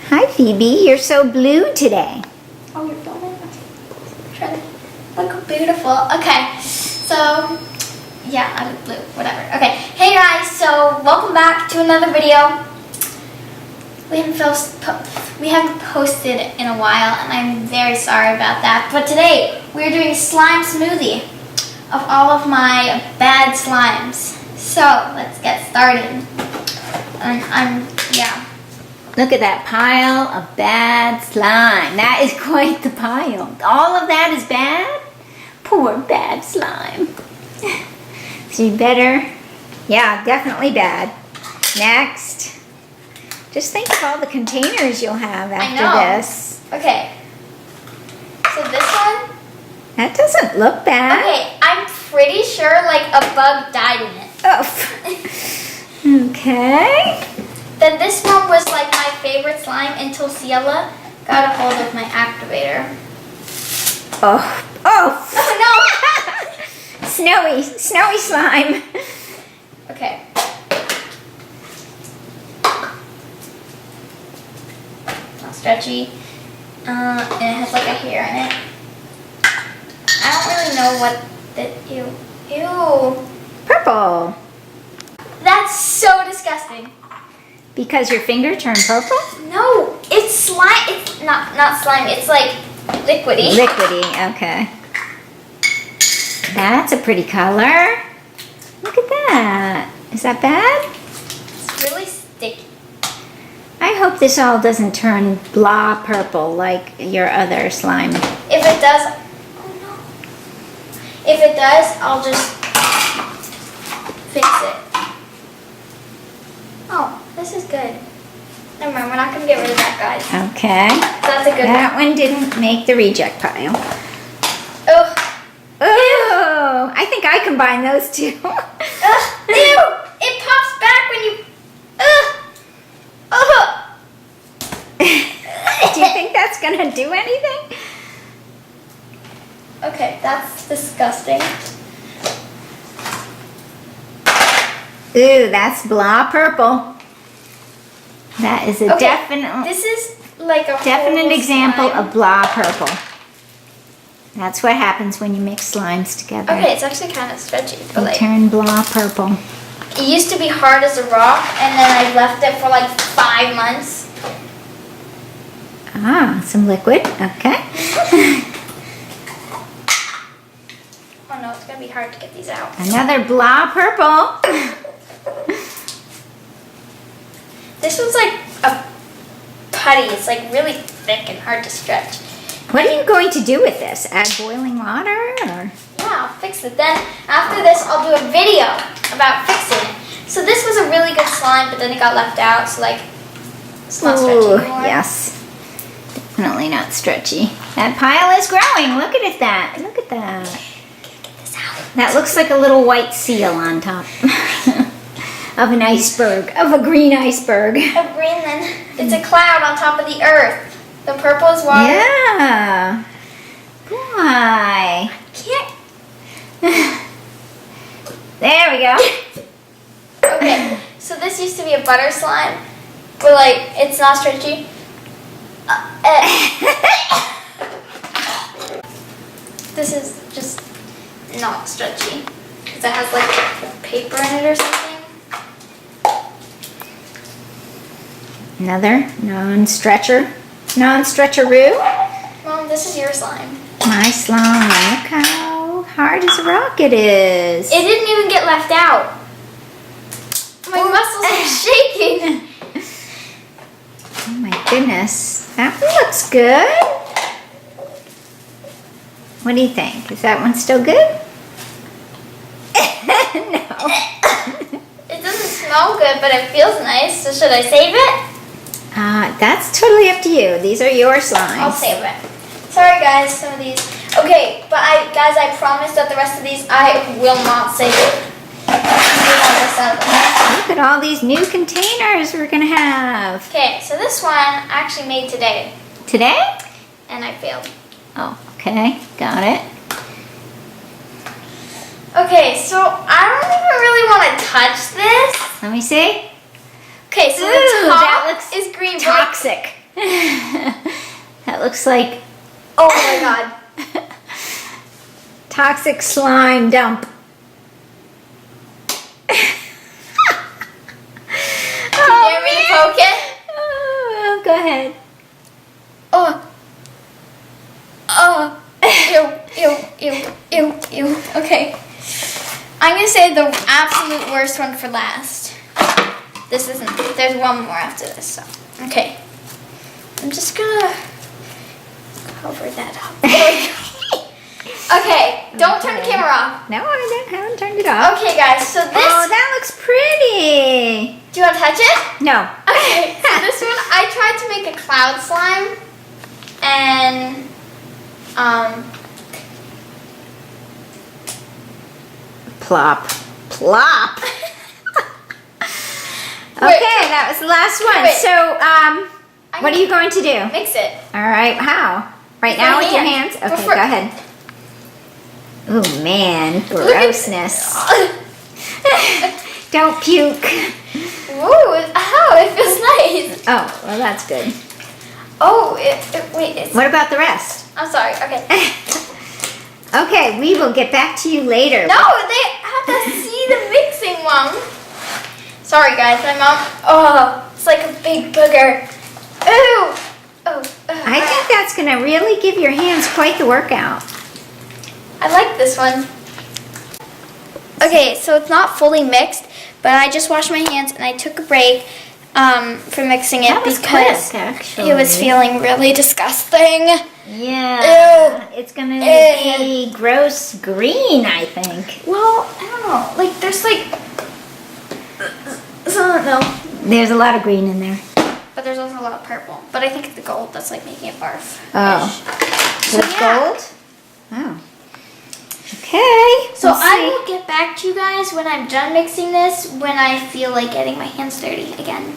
Hi, Phoebe. You're so blue today. Oh, you're filming? Okay. Look beautiful. Okay, so, yeah, I look blue. Whatever. Okay, hey guys, so welcome back to another video. We haven't posted in a while, and I'm very sorry about that. But today, we're doing a slime smoothie of all of my bad slimes. So, let's get started. Yeah. Look at that pile of bad slime. That is quite the pile. All of that is bad? Poor bad slime. So you better, yeah, definitely bad. Next. Just think of all the containers you'll have after this. Okay. So this one? That doesn't look bad. Okay, I'm pretty sure like a bug died in it. Oh. Okay. Then this one was like my favorite slime until Ciela got a hold of my activator. Oh. Oh. Oh no! Snowy slime. Okay. Not stretchy. And it has like a hair in it. I don't really know what the, ew. Purple. That's so disgusting. Because your finger turned purple? No, it's slime. It's not slime. It's like liquidy. Liquidy, okay. That's a pretty color. Look at that. Is that bad? It's really sticky. I hope this all doesn't turn blah purple like your other slime. If it does, oh no. If it does, I'll just fix it. Oh, this is good. Never mind, we're not going to get rid of that, guys. Okay. That's a good That one didn't make the reject pile. Ugh. Oh, I think I combine those two. Ugh. Ew! It pops back when you... Ugh! Ugh! Do you think that's going to do anything? Okay, that's disgusting. Ooh, that's blah purple. That is a definite... This is like a Definite example slime. of blah purple. That's what happens when you mix slimes together. Okay, it's actually kind of stretchy. But They like, turn blah purple. it used to be hard as a rock, and then I left it for like 5 months. Ah, some liquid. Okay. Oh no, it's going to be hard to get these out. Another blah purple. This one's like a putty. It's like really thick and hard to stretch. What are you going to do with this? Add boiling water? Or? Yeah, I'll fix it. Then after this, I'll do a video about fixing it. So this was a really good slime, but then it got left out. So like, it's not stretchy anymore. Yes. Definitely not stretchy. That pile is growing. Look at that. Look at that. Get this out. That looks like a little white seal on top of an iceberg, of a green iceberg. Of Greenland. It's a cloud on top of the earth. The purple is water. Yeah. Why? Can't. There we go. Okay, so this used to be a butter slime, but like it's not stretchy. This is just not stretchy because it has like paper in it or something. Another non-stretcheroo. Mom, this is your slime. My slime. Look how hard as a rock it is. It didn't even get left out. My muscles are shaking. Oh my goodness. That one looks good. What do you think? Is that one still good? No. It doesn't smell good, but it feels nice. So should I save it? That's totally up to you. These are your slimes. I'll save it. Sorry guys, some of these. Okay, but guys, I promise that the rest of these I will not save it. Look at all these new containers we're gonna have. Okay, so this one I actually made today. Today? And I failed. Oh, okay. Got it. Okay, so I don't even really want to touch this. Let me see. Okay, so Ooh, the that top looks is green. Toxic. That looks like Oh my god. toxic slime dump. Dare me to poke it? Oh, go ahead. Oh. Oh. Ew. Okay. I'm gonna say the absolute worst one for last. This isn't. There's one more after this. So. Okay. I'm just gonna cover that up. Okay. Don't turn the camera off. No, I haven't turned it off. Okay, guys. So this. Oh, that looks pretty. Do you want to touch it? No. Okay. So this one, I tried to make a cloud slime, and Plop. Plop. Okay, that was the last one. Wait. So, what are you going to do? Mix it. All right, how? Right With now my with your hand. hands? Okay, Before- go ahead. Oh, man. Grossness. Don't puke. Ooh, it feels nice. Oh, well, that's good. Oh, wait, it's. What about the rest? I'm sorry. Okay. Okay, we will get back to you later. No, they have to see the mixing one. Sorry, guys. My mom. Oh, it's like a big booger. Ooh. Oh. I think that's going to really give your hands quite the workout. I like this one. Okay, so it's not fully mixed, but I just washed my hands and I took a break for mixing it That was because quick, actually. it was feeling really disgusting. Yeah. Ew. It's going to be gross green, I think. Well, I don't know. Like, there's like. No. There's a lot of green in there. But there's also a lot of purple. But I think it's the gold that's like making it barf. Oh. So With yeah. gold? Oh. Okay. So let's I see. will get back to you guys when I'm done mixing this, when I feel like getting my hands dirty again.